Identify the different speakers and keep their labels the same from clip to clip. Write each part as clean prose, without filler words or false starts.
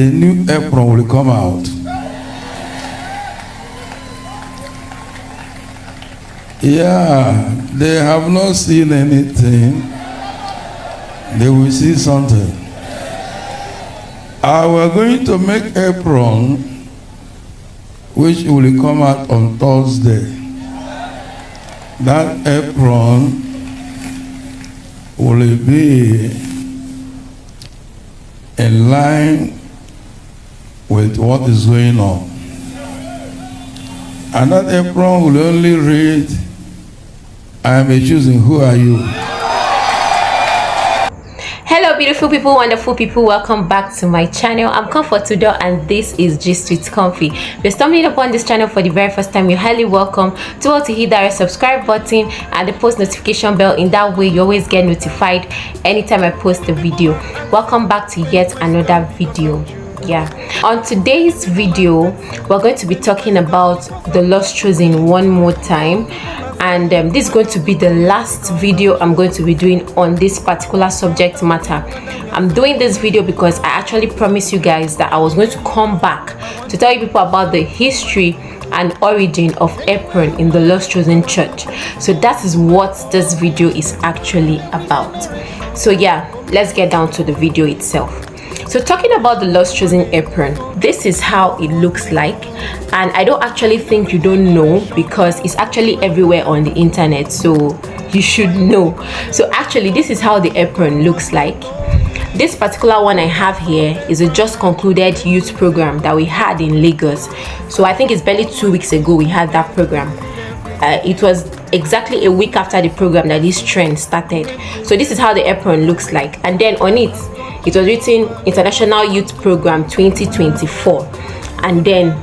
Speaker 1: A new apron will come out. Yeah, they have not seen anything. They will see something. We're going to make apron, which will come out on Thursday. That apron will be in line with what is going on. And that apron will only read, I am a choosing, who are you?
Speaker 2: Hello beautiful people, wonderful people, welcome back to my channel. I'm Comfort Tudor and this is Gist with Comfy. If you're stumbling upon this channel for the very first time, you're highly welcome. To hit that subscribe button and the post notification bell. In that way you always get notified anytime I post a video. Welcome back to yet another video. On today's video we're going to be talking about the lost chosen one more time, and this is going to be the last video I'm going to be doing on this particular subject matter. I'm doing this video because I actually promised you guys that I was going to come back to tell you people about the history and origin of Apron in the Lost Chosen Church. So that is what this video is actually about. So yeah, let's get down to the video itself. So talking about the Lost Chosen Apron, this is how it looks like, and I don't actually think you don't know because it's actually everywhere on the internet, so you should know. So actually this is how the apron looks like. This particular one I have here is a just concluded youth program that we had in Lagos. So I think it's barely 2 weeks ago we had that program. It was exactly a week after the program that this trend started. So this is how the apron looks like, and then on it was written International Youth Program 2024, and then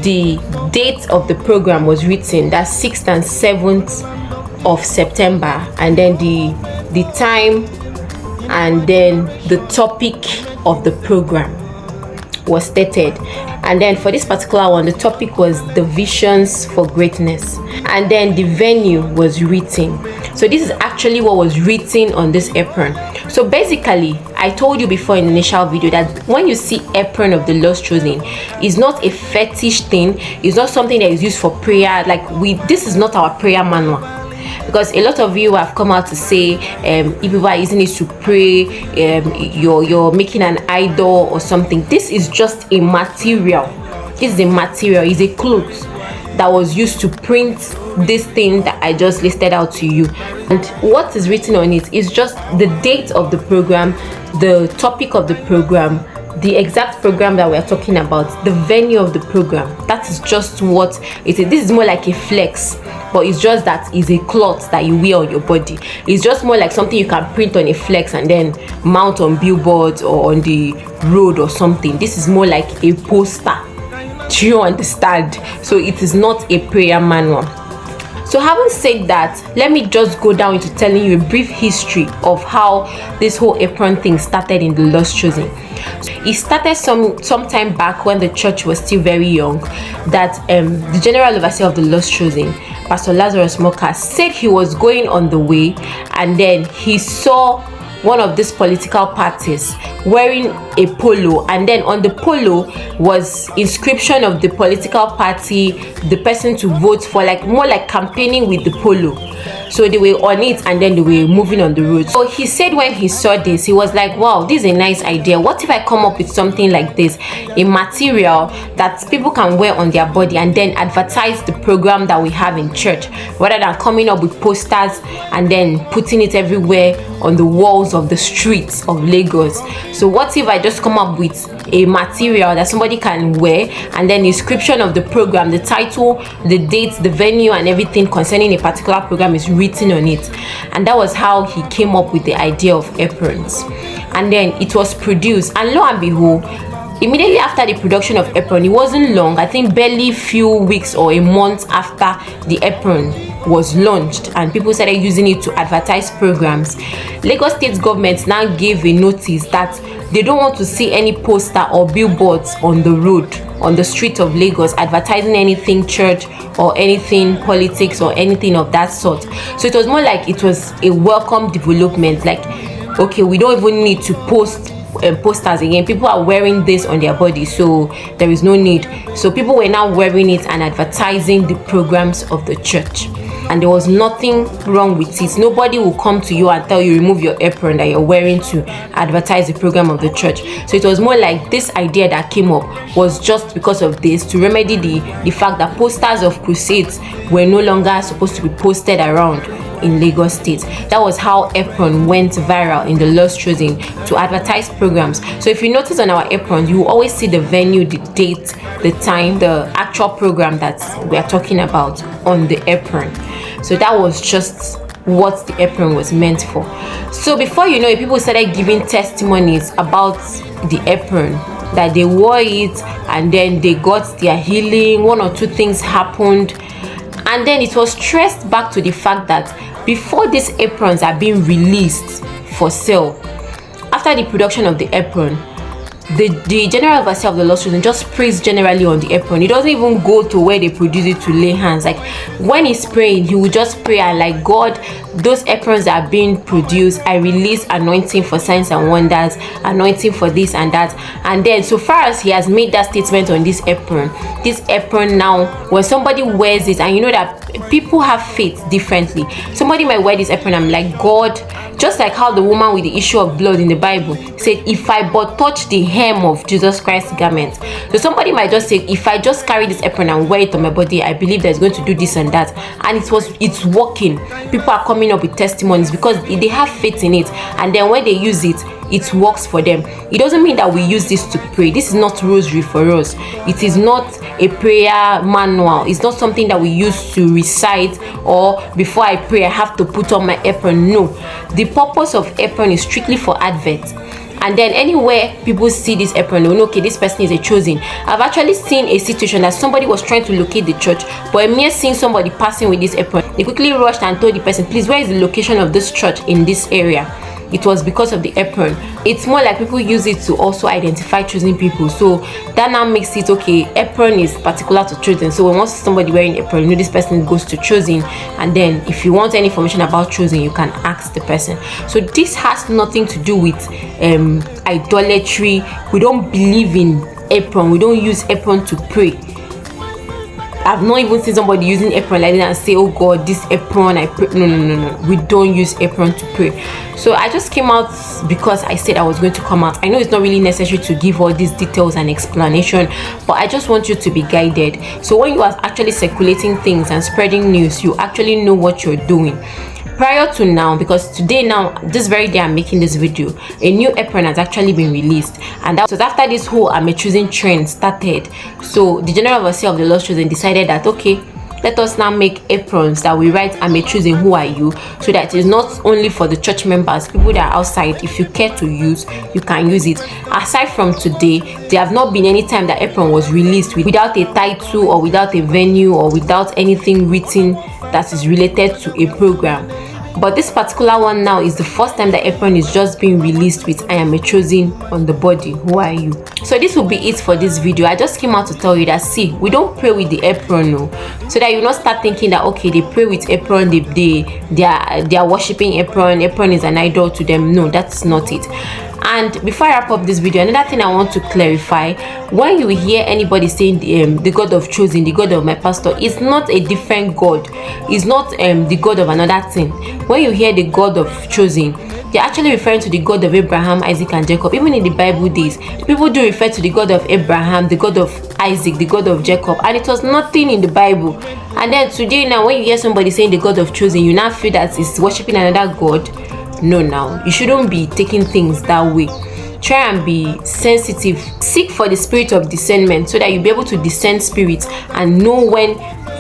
Speaker 2: the date of the program was written, that's 6th and 7th of September, and then the time and then the topic of the program was stated. And then for this particular one, the topic was the visions for greatness, and then the venue was written. So this is actually what was written on this apron. So basically I told you before in the initial video that when you see apron of the Lost Chosen, it's not a fetish thing, it's not something that is used for prayer. Like this is not our prayer manual, because a lot of you have come out to say if people are using it to pray, you're making an idol or something. This is just a material. This is a material, is a cloth that was used to print this thing that I just listed out to you. And what is written on it is just the date of the program, the topic of the program, the exact program that we're talking about, the venue of the program. That is just what it is. This is more like a flex, but it's just that is a cloth that you wear on your body. It's just more like something you can print on a flex and then mount on billboards or on the road or something. This is more like a poster. Do you understand? So it is not a prayer manual. So having said that, let me just go down into telling you a brief history of how this whole apron thing started in the Lost Chosen. It started some time back when the church was still very young, that the general overseer of the Lost Chosen, Pastor Lazarus Moka, said he was going on the way, and then he saw one of these political parties wearing a polo, and then on the polo was inscription of the political party, the person to vote for, like more like campaigning with the polo. So they were on it and then they were moving on the road. So he said when he saw this, he was like, wow, this is a nice idea. What if I come up with something like this, a material that people can wear on their body and then advertise the program that we have in church, rather than coming up with posters and then putting it everywhere on the walls of the streets of Lagos. So what if I just come up with a material that somebody can wear, and then the description of the program, the title, the dates, the venue and everything concerning a particular program is written on it. And that was how he came up with the idea of aprons. And then it was produced, and lo and behold, immediately after the production of Apron, it wasn't long, I think barely few weeks or a month after the apron was launched and people started using it to advertise programs, Lagos State government now gave a notice that they don't want to see any poster or billboards on the road, on the street of Lagos, advertising anything church or anything politics or anything of that sort. So it was more like it was a welcome development, like okay, we don't even need to post posters again. People are wearing this on their body, so there is no need. So people were now wearing it and advertising the programs of the church, and there was nothing wrong with it. Nobody will come to you and tell you remove your apron that you're wearing to advertise the program of the church. So it was more like this idea that came up was just because of this, to remedy the fact that posters of crusades were no longer supposed to be posted around in Lagos State. That was how Apron went viral in the Lost Chosen, to advertise programs. So if you notice on our Apron, you will always see the venue, the date, the time, the actual program that we are talking about on the Apron. So that was just what the Apron was meant for. So before you know it, people started giving testimonies about the Apron, that they wore it and then they got their healing. 1 or 2 things happened, and then it was traced back to the fact that before these aprons are being released for sale, after the production of the Apron, the general overseer of the Lost Chosen just prays generally on the Apron. He doesn't even go to where they produce it to lay hands. Like when he's praying, he will just pray and like, God, those aprons that are being produced, I release anointing for signs and wonders, anointing for this and that. And then so far as he has made that statement on this apron now, when somebody wears it, and you know that people have faith differently, somebody might wear this apron, I'm like, God, just like how the woman with the issue of blood in the Bible said, if I but touch the hem of Jesus Christ's garment. So somebody might just say, if I just carry this apron and wear it on my body, I believe that it's going to do this and that, and it's working. People are coming up with testimonies because they have faith in it, and then when they use it, it works for them. It doesn't mean that we use this to pray. This is not rosary for us. It is not a prayer manual. It's not something that we use to recite, or before I pray I have to put on my apron. No, the purpose of apron is strictly for advert. And then anywhere people see this apron, they will know, okay, this person is a chosen. I've actually seen a situation that somebody was trying to locate the church, but a mere seeing somebody passing with this apron, they quickly rushed and told the person, please, where is the location of this church in this area? It was because of the apron. It's more like people use it to also identify chosen people. So that now makes it okay, apron is particular to chosen. So when once somebody wearing apron, you know this person goes to chosen. And then if you want any information about chosen, you can ask the person. So this has nothing to do with idolatry. We don't believe in apron. We don't use apron to pray. I've not even seen somebody using apron like that and say, oh God, this apron I pray. No. We don't use apron to pray. So I just came out because I said I was going to come out. I know it's not really necessary to give all these details and explanation, but I just want you to be guided. So when you are actually circulating things and spreading news, you actually know what you're doing. Prior to now, because today now, this very day I'm making this video, a new apron has actually been released, and that was after this whole I'm a choosing trend started. So the general overseer of the Lost Chosen decided that, okay, let us now make aprons that we write I'm a choosing, who are you, so that it is not only for the church members, people that are outside. If you care to use, you can use it. Aside from today, there have not been any time that apron was released without a title or without a venue or without anything written that is related to a program. But this particular one now is the first time that apron is just being released with I am a chosen on the body, who are you. So this will be it for this video. I just came out to tell you that, see, we don't pray with the apron, no, so that you not start thinking that, okay, they pray with apron, they are worshiping apron is an idol to them. No, that's not it. And before I wrap up this video, another thing I want to clarify: when you hear anybody saying the God of chosen, the God of my pastor, it's not a different God. It's not the God of another thing. When you hear the God of chosen, they're actually referring to the God of Abraham, Isaac, and Jacob. Even in the Bible days, people do refer to the God of Abraham, the God of Isaac, the God of Jacob, and it was nothing in the Bible. And then today now, when you hear somebody saying the God of chosen, you now feel that it's worshiping another God. No, now you shouldn't be taking things that way. Try and be sensitive. Seek for the spirit of discernment, so that you'll be able to discern spirits and know when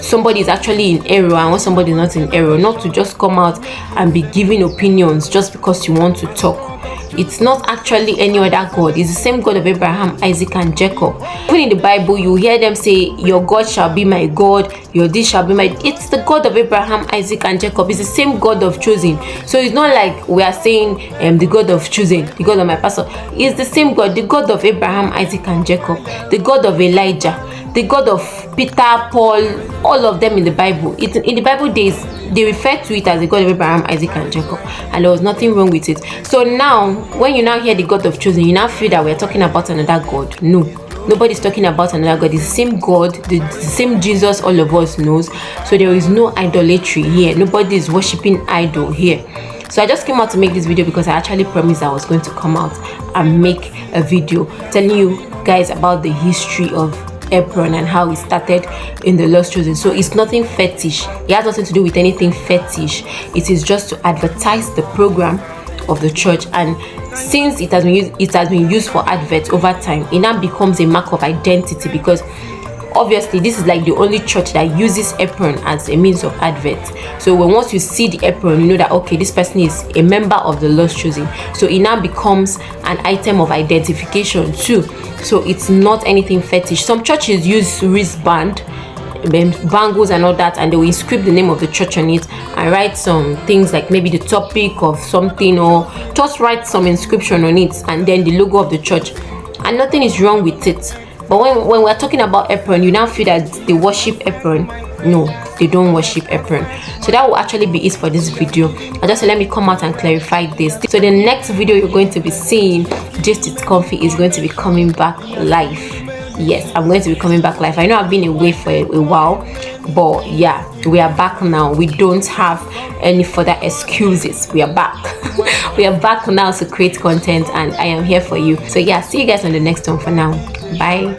Speaker 2: somebody is actually in error and when somebody is not in error. Not to just come out and be giving opinions just because you want to talk. It's not actually any other God. It's the same God of Abraham, Isaac, and Jacob. Even in the Bible, you hear them say, your God shall be my God, your this shall be my... It's the God of Abraham, Isaac, and Jacob. It's the same God of choosing. So it's not like we are saying the God of choosing, the God of my pastor. It's the same God, the God of Abraham, Isaac, and Jacob, the God of Elijah, the God of Peter, Paul, all of them in the Bible. In the Bible days, they refer to it as the God of Abraham, Isaac, and Jacob, and there was nothing wrong with it. So now, when you now hear the God of chosen, you now feel that we're talking about another God. No, nobody's talking about another God. It's the same God, the same Jesus all of us knows. So there is no idolatry here. Nobody is worshiping idol here. So I just came out to make this video because I actually promised I was going to come out and make a video telling you guys about the history of Apron and how it started in the Lost Chosen. So it's nothing fetish. It has nothing to do with anything fetish. It is just to advertise the program of the church, and since it has been used for adverts over time, it now becomes a mark of identity, because obviously this is like the only church that uses Apron as a means of advert. So once you see the Apron, you know that okay, this person is a member of the Lost Chosen. So it now becomes an item of identification too. So it's not anything fetish. Some churches use wristband, bangles and all that, and they will inscribe the name of the church on it and write some things like maybe the topic of something, or just write some inscription on it and then the logo of the church, and nothing is wrong with it. But when we're talking about Apron, you now feel that they worship Apron. No, they don't worship Apron. So that will actually be it for this video. And just let me come out and clarify this. So the next video you're going to be seeing, Gist It's Comfy, is going to be coming back live. Yes, I'm going to be coming back live. I know I've been away for a while, but yeah, we are back now. We don't have any further excuses. We are back. We are back now to create content, and I am here for you. So yeah, see you guys on the next one. For now, bye.